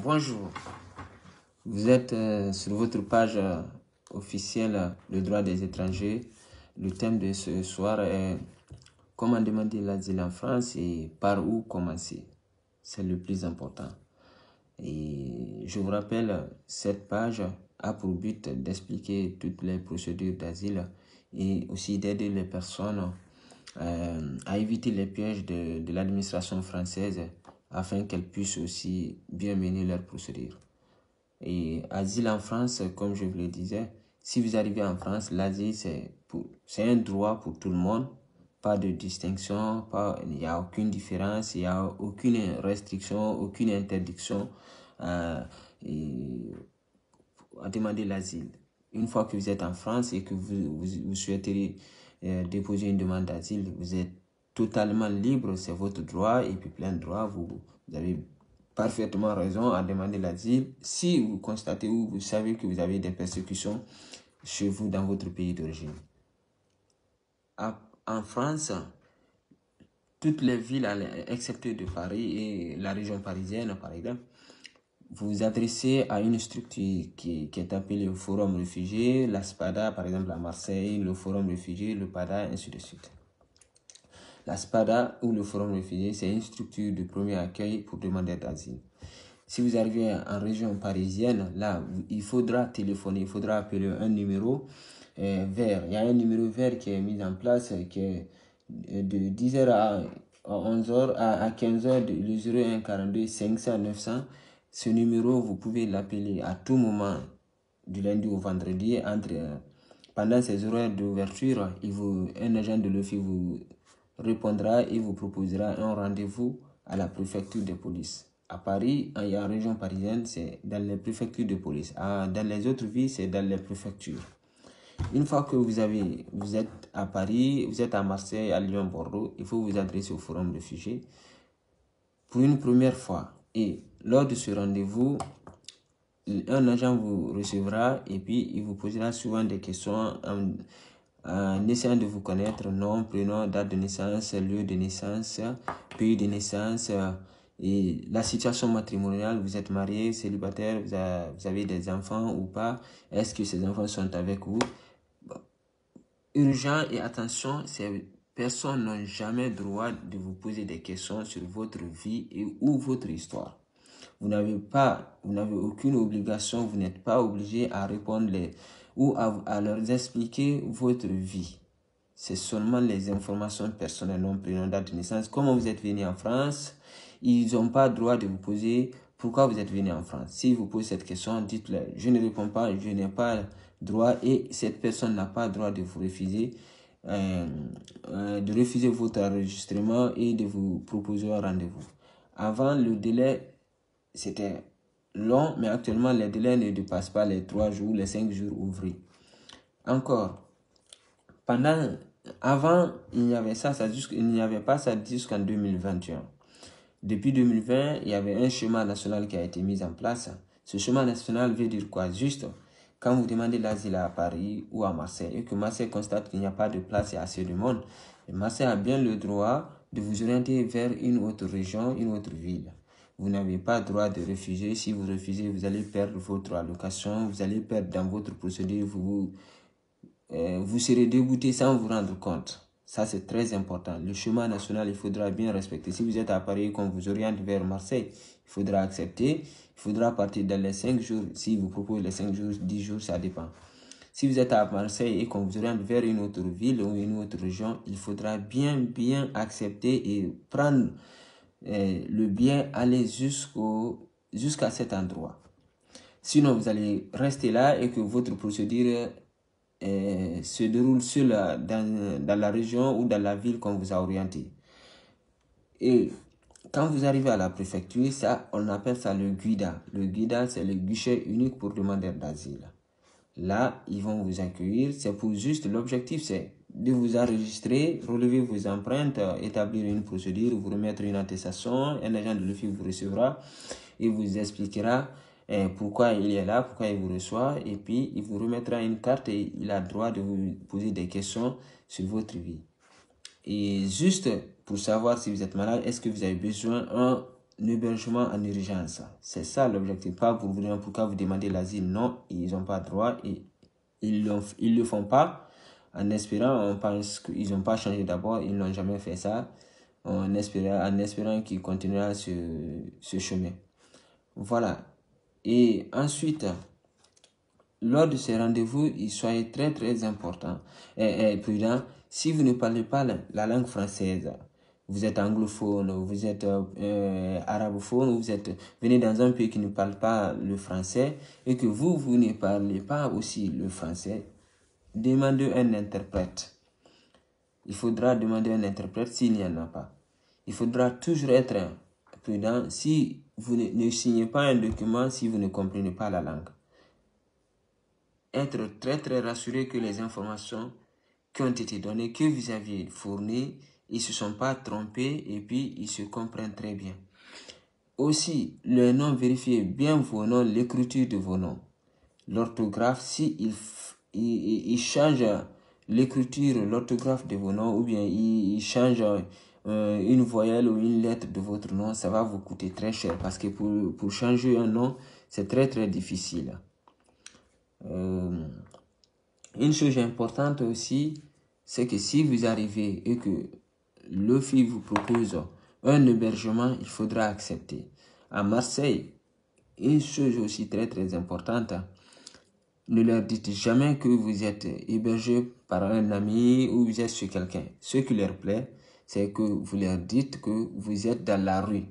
Bonjour, vous êtes sur votre page officielle Le droit des étrangers. Le thème de ce soir est comment demander l'asile en France et par où commencer. C'est le plus important. Et je vous rappelle, cette page a pour but d'expliquer toutes les procédures d'asile et aussi d'aider les personnes à éviter les pièges de l'administration française afin qu'elles puissent aussi bien mener leurs procédures. Et asile en France, comme je vous le disais, si vous arrivez en France, l'asile c'est un droit pour tout le monde, pas de distinction, il n'y a aucune différence, il n'y a aucune restriction, aucune interdiction à demander l'asile. Une fois que vous êtes en France et que vous souhaitez déposer une demande d'asile, vous êtes totalement libre, c'est votre droit et puis plein de droits, vous avez parfaitement raison à demander l'asile si vous constatez ou vous savez que vous avez des persécutions chez vous dans votre pays d'origine. En France, toutes les villes, excepté de Paris et la région parisienne, par exemple, vous vous adressez à une structure qui est appelée le Forum Réfugié, la SPADA, par exemple à Marseille, le Forum Réfugié, le PADA, ainsi de suite. La SPADA ou le Forum Réfugié, c'est une structure de premier accueil pour demandeurs d'asile. Si vous arrivez en région parisienne, là, il faudra téléphoner, il faudra appeler un numéro vert. Il y a un numéro vert qui est mis en place, qui est de 10h à 11h à 15h, le 01 42 500 900. Ce numéro, vous pouvez l'appeler à tout moment, du lundi au vendredi, pendant ces horaires d'ouverture. Un agent de l'OFI vous répondra et vous proposera un rendez-vous à la préfecture de police. À Paris, et en région parisienne, c'est dans les préfectures de police. Dans les autres villes, c'est dans les préfectures. Une fois que vous êtes à Paris, vous êtes à Marseille, à Lyon, Bordeaux, il faut vous adresser au Forum Réfugié pour une première fois. Et lors de ce rendez-vous, un agent vous recevra et puis il vous posera souvent des questions en essayant de vous connaître, nom, prénom, date de naissance, lieu de naissance, pays de naissance et la situation matrimoniale. Vous êtes marié, célibataire, vous avez des enfants ou pas? Est-ce que ces enfants sont avec vous? Urgent et attention, ces personnes n'ont jamais droit de vous poser des questions sur votre vie ou votre histoire. Vous n'avez aucune obligation, vous n'êtes pas obligé à répondre ou à leur expliquer votre vie. C'est seulement les informations personnelles, nom, prénom, date de naissance. Comment vous êtes venu en France? Ils n'ont pas le droit de vous poser pourquoi vous êtes venu en France. Si vous posez cette question, dites-leur, je ne réponds pas, je n'ai pas droit et cette personne n'a pas le droit de vous refuser, votre enregistrement et de vous proposer un rendez-vous. Avant, le délai, c'était long, mais actuellement, les délais ne dépassent pas les 3 jours, les 5 jours ouvrés. Encore, avant, il n'y avait pas ça jusqu'en 2021. Depuis 2020, il y avait un schéma national qui a été mis en place. Ce schéma national veut dire quoi? Juste, quand vous demandez l'asile à Paris ou à Marseille et que Marseille constate qu'il n'y a pas de place et assez de monde, Marseille a bien le droit de vous orienter vers une autre région, une autre ville. Vous n'avez pas le droit de refuser. Si vous refusez, vous allez perdre votre allocation, vous allez perdre dans votre procédure, vous serez débouté sans vous rendre compte. Ça, c'est très important. Le chemin national, il faudra bien respecter. Si vous êtes à Paris et qu'on vous oriente vers Marseille, il faudra accepter. Il faudra partir dans les 5 jours. Si vous proposez les 5 jours, 10 jours, ça dépend. Si vous êtes à Marseille et qu'on vous oriente vers une autre ville ou une autre région, il faudra bien accepter et prendre le bien, aller jusqu'à cet endroit. Sinon, vous allez rester là et que votre procédure se déroule dans la région ou dans la ville qu'on vous a orienté. Et quand vous arrivez à la préfecture, on appelle ça le guida. Le guida, c'est le guichet unique pour demandeurs d'asile. Là, ils vont vous accueillir. C'est pour juste, l'objectif, c'est de vous enregistrer, relever vos empreintes, établir une procédure, vous remettre une attestation. Un agent de l'OFI vous recevra et vous expliquera pourquoi il est là, pourquoi il vous reçoit, et puis il vous remettra une carte et il a le droit de vous poser des questions sur votre vie. Et juste pour savoir si vous êtes malade, est-ce que vous avez besoin hébergement en urgence. C'est ça l'objectif. Pas pour vous dire pourquoi vous demandez l'asile. Non, ils n'ont pas droit et ils le font pas. En espérant, on pense qu'ils n'ont pas changé d'abord. Ils n'ont jamais fait ça. En espérant qu'ils continueront ce chemin. Voilà. Et ensuite, lors de ces rendez-vous, soyez très très important et prudent. Si vous ne parlez pas la langue française, vous êtes anglophone, vous êtes arabophone, vous venez dans un pays qui ne parle pas le français et que vous ne parlez pas aussi le français, demandez un interprète. Il faudra demander un interprète s'il n'y en a pas. Il faudra toujours être prudent si vous ne signez pas un document si vous ne comprenez pas la langue. Être très très rassuré que les informations qui ont été données, que vous aviez fournies, ils ne se sont pas trompés et puis ils se comprennent très bien. Aussi, le nom, vérifiez bien vos noms, l'écriture de vos noms. L'orthographe, si il change l'écriture, l'orthographe de vos noms, ou bien il change une voyelle ou une lettre de votre nom, ça va vous coûter très cher parce que pour changer un nom, c'est très très difficile. Une chose importante aussi, c'est que si vous arrivez et que l'OFI vous propose un hébergement, il faudra accepter. À Marseille, une chose aussi très très importante, ne leur dites jamais que vous êtes hébergé par un ami ou vous êtes chez quelqu'un. Ce qui leur plaît, c'est que vous leur dites que vous êtes dans la rue.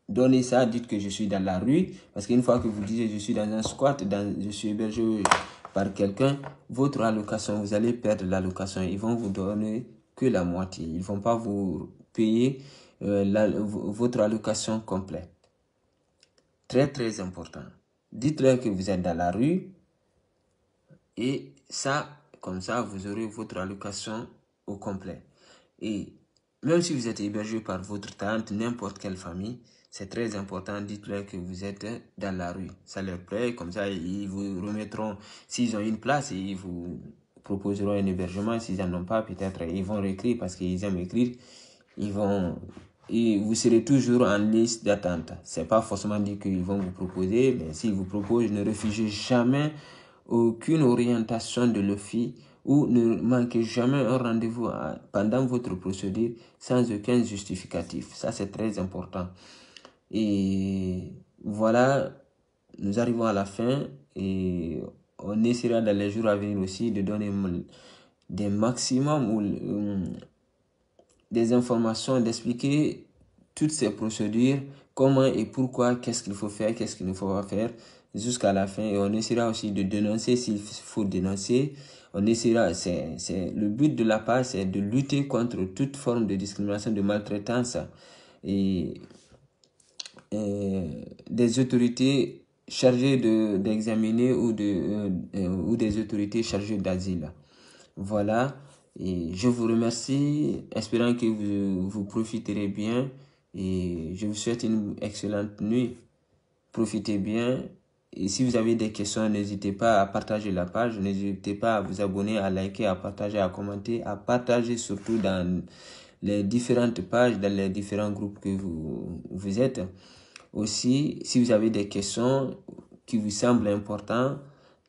Donnez ça, dites que je suis dans la rue, parce qu'une fois que vous dites je suis dans un squat, je suis hébergé par quelqu'un, votre allocation, vous allez perdre l'allocation. Ils vont vous donner que la moitié. Ils ne vont pas vous payer votre allocation complète. Très très important. Dites-leur que vous êtes dans la rue et ça, comme ça, vous aurez votre allocation au complet. Et même si vous êtes hébergé par votre tante, n'importe quelle famille, c'est très important, dites-leur que vous êtes dans la rue. Ça leur plaît, comme ça, ils vous remettront, s'ils ont une place, ils vous proposeront un hébergement. S'ils n'en ont pas, peut-être, ils vont réécrire parce qu'ils aiment écrire. Et vous serez toujours en liste d'attente. C'est pas forcément dit qu'ils vont vous proposer, mais s'ils vous proposent, ne refusez jamais aucune orientation de l'OFI ou ne manquez jamais un rendez-vous pendant votre procédure sans aucun justificatif. Ça, c'est très important. Et voilà, nous arrivons à la fin et on essaiera dans les jours à venir aussi de donner des maximums ou des informations, d'expliquer toutes ces procédures, comment et pourquoi, qu'est-ce qu'il faut faire, qu'est-ce qu'il ne faut pas faire, jusqu'à la fin. Et on essaiera aussi de dénoncer s'il faut dénoncer. On essaiera, le but de la page, c'est de lutter contre toute forme de discrimination, de maltraitance et des autorités chargées d'examiner ou des autorités chargées d'asile. Voilà. Et je vous remercie, espérant que vous profiterez bien et je vous souhaite une excellente nuit. Profitez bien et si vous avez des questions, n'hésitez pas à partager la page, n'hésitez pas à vous abonner, à liker, à partager, à commenter, à partager surtout dans les différentes pages, dans les différents groupes que vous êtes. Aussi, si vous avez des questions qui vous semblent importantes,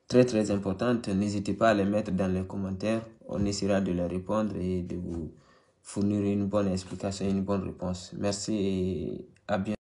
très très importantes, n'hésitez pas à les mettre dans les commentaires. On essaiera de les répondre et de vous fournir une bonne explication, une bonne réponse. Merci et à bientôt.